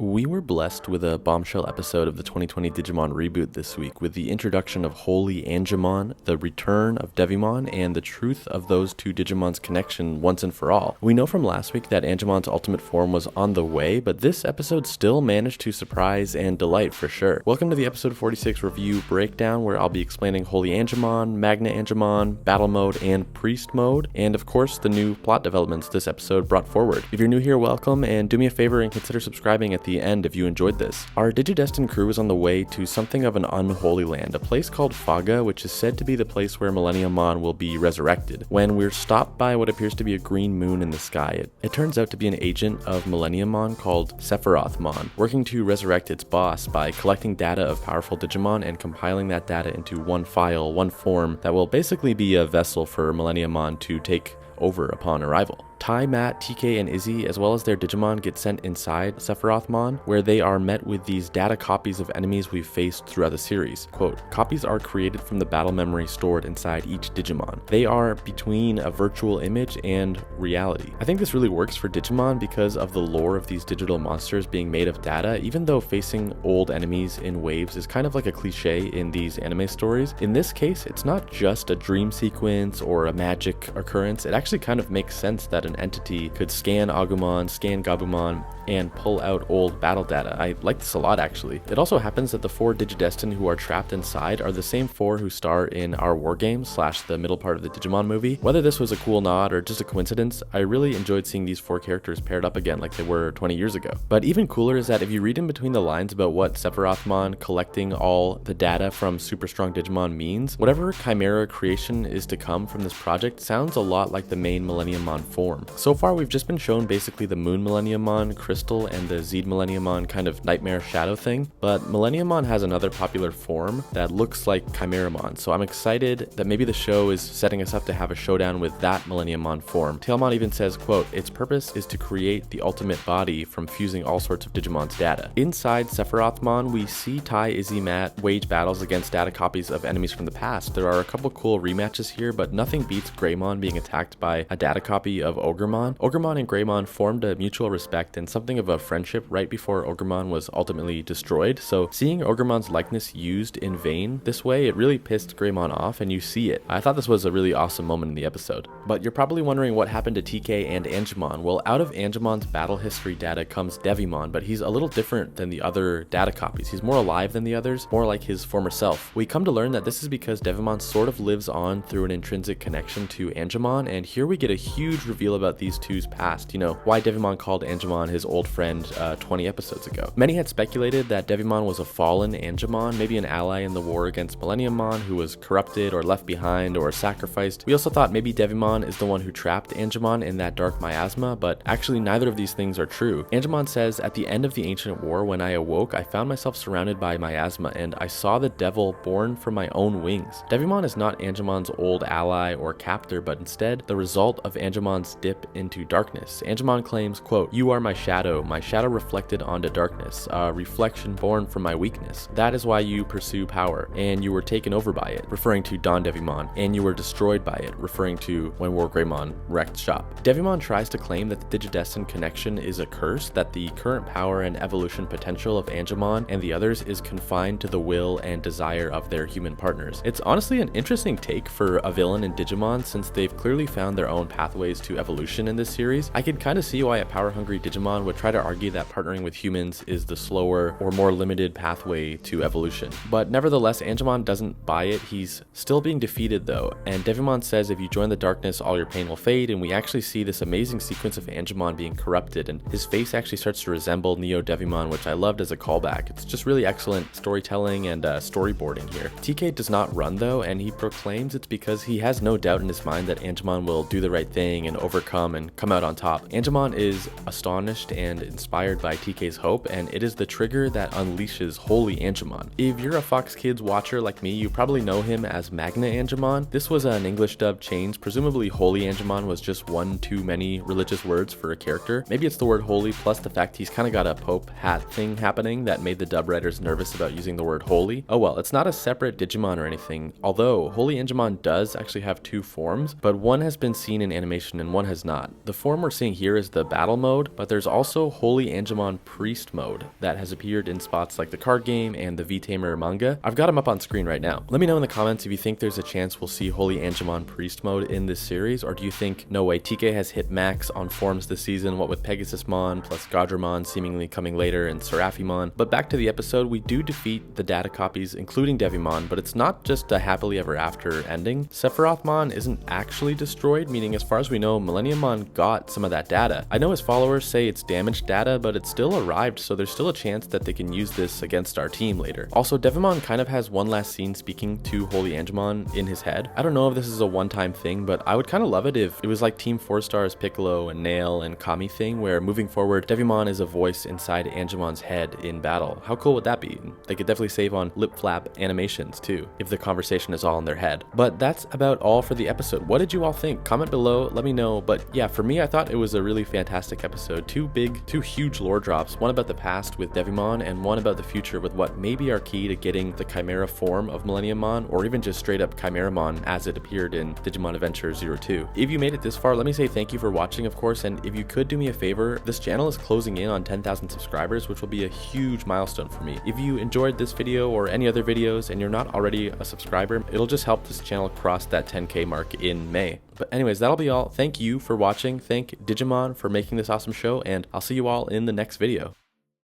We were blessed with a bombshell episode of the 2020 Digimon reboot this week with the introduction of HolyAngemon, the return of Devimon, and the truth of those two Digimon's connection once and for all. We know from last week that Angemon's ultimate form was on the way, but this episode still managed to surprise and delight for sure. Welcome to the episode 46 review breakdown, where I'll be explaining HolyAngemon, MagnaAngemon, Battle Mode, and Priest Mode, and of course the new plot developments this episode brought forward. If you're new here, welcome, and do me a favor and consider subscribing at the end if you enjoyed this. Our Digidestined crew is on the way to something of an unholy land, a place called Faga, which is said to be the place where Millenniummon will be resurrected. When we're stopped by what appears to be a green moon in the sky, it turns out to be an agent of Millenniummon called Sephirothmon, working to resurrect its boss by collecting data of powerful Digimon and compiling that data into one file, one form that will basically be a vessel for Millenniummon to take over upon arrival. Tai, Matt, TK, and Izzy, as well as their Digimon, get sent inside Sephirothmon, where they are met with these data copies of enemies we've faced throughout the series. Quote, copies are created from the battle memory stored inside each Digimon. They are between a virtual image and reality. I think this really works for Digimon because of the lore of these digital monsters being made of data, even though facing old enemies in waves is kind of like a cliche in these anime stories. In this case, it's not just a dream sequence or a magic occurrence. It actually kind of makes sense that an entity could scan Agumon, scan Gabumon, and pull out old battle data. I like this a lot, actually. It also happens that the four Digidestined who are trapped inside are the same four who star in our war game / the middle part of the Digimon movie. Whether this was a cool nod or just a coincidence, I really enjoyed seeing these four characters paired up again like they were 20 years ago. But even cooler is that if you read in between the lines about what Sephirothmon collecting all the data from super strong Digimon means, whatever chimera creation is to come from this project sounds a lot like the main Millenniummon form. So far, we've just been shown basically the Moon Millenniummon, Crystal, and the Zed Millenniummon kind of nightmare shadow thing, but Millenniummon has another popular form that looks like Kimeramon, so I'm excited that maybe the show is setting us up to have a showdown with that Millenniummon form. Tailmon even says, quote, its purpose is to create the ultimate body from fusing all sorts of Digimon's data. Inside Sephirothmon, we see Tai, Izzy, Matt wage battles against data copies of enemies from the past. There are a couple cool rematches here, but nothing beats Greymon being attacked by a data copy of Ogremon. Ogremon and Greymon formed a mutual respect and something of a friendship right before Ogremon was ultimately destroyed, so seeing Ogremon's likeness used in vain this way, it really pissed Greymon off, and you see it. I thought this was a really awesome moment in the episode. But you're probably wondering what happened to TK and Angemon. Well, out of Angemon's battle history data comes Devimon, but he's a little different than the other data copies. He's more alive than the others, more like his former self. We come to learn that this is because Devimon sort of lives on through an intrinsic connection to Angemon, and here we get a huge reveal about these two's past, you know, why Devimon called Angemon his old friend 20 episodes ago. Many had speculated that Devimon was a fallen Angemon, maybe an ally in the war against Millenniummon who was corrupted or left behind or sacrificed. We also thought maybe Devimon is the one who trapped Angemon in that dark miasma, but actually neither of these things are true. Angemon says, at the end of the ancient war, when I awoke, I found myself surrounded by miasma and I saw the devil born from my own wings. Devimon is not Angemon's old ally or captor, but instead the result of Angemon's dip into darkness. Angemon claims, quote, you are my shadow reflected onto darkness, a reflection born from my weakness. That is why you pursue power, and you were taken over by it, referring to Don Devimon, and you were destroyed by it, referring to when War Greymon wrecked shop. Devimon tries to claim that the Digidestined connection is a curse, that the current power and evolution potential of Angemon and the others is confined to the will and desire of their human partners. It's honestly an interesting take for a villain in Digimon, since they've clearly found their own pathways to evolution in this series. I can kind of see why a power-hungry Digimon would try to argue that partnering with humans is the slower or more limited pathway to evolution. But nevertheless, Angemon doesn't buy it. He's still being defeated though, and Devimon says if you join the darkness, all your pain will fade, and we actually see this amazing sequence of Angemon being corrupted, and his face actually starts to resemble Neo Devimon, which I loved as a callback. It's just really excellent storytelling and storyboarding here. TK does not run though, and he proclaims it's because he has no doubt in his mind that Angemon will do the right thing and overcome and come out on top. Angemon is astonished and inspired by TK's hope, and it is the trigger that unleashes HolyAngemon. If you're a Fox Kids watcher like me, you probably know him as MagnaAngemon. This was an English dub change. Presumably HolyAngemon was just one too many religious words for a character. Maybe it's the word holy plus the fact he's kind of got a Pope hat thing happening that made the dub writers nervous about using the word holy. Oh well, it's not a separate Digimon or anything, although HolyAngemon does actually have two forms, but one has been seen in animation and one has not. The form we're seeing here is the battle mode, but there's also HolyAngemon Priest mode that has appeared in spots like the card game and the V-Tamer manga. I've got them up on screen right now. Let me know in the comments if you think there's a chance we'll see HolyAngemon Priest mode in this series, or do you think, no way, TK has hit max on forms this season, what with Pegasusmon plus Gaudramon seemingly coming later and Seraphimon. But back to the episode, we do defeat the data copies, including Devimon, but it's not just a happily ever after ending. Sephirothmon isn't actually destroyed, meaning as far as we know, Millenniummon got some of that data. I know his followers say it's damaged data, but it still arrived, so there's still a chance that they can use this against our team later. Also, Devimon kind of has one last scene speaking to HolyAngemon in his head. I don't know if this is a one-time thing, but I would kind of love it if it was like Team 4 Star's Piccolo and Nail and Kami thing, where moving forward, Devimon is a voice inside Angemon's head in battle. How cool would that be? They could definitely save on lip flap animations too, if the conversation is all in their head. But that's about all for the episode. What did you all think? Comment below, let me know. But yeah, for me, I thought it was a really fantastic episode. Two huge lore drops, one about the past with Devimon and one about the future with what may be our key to getting the Chimera form of Millenniummon, or even just straight up Kimeramon as it appeared in Digimon Adventure 02. If you made it this far, let me say thank you for watching, of course, and if you could do me a favor, this channel is closing in on 10,000 subscribers, which will be a huge milestone for me. If you enjoyed this video or any other videos and you're not already a subscriber, it'll just help this channel cross that 10K mark in May. But anyways, that'll be all. Thank you for watching. Thank Digimon for making this awesome show, and I'll see you all in the next video.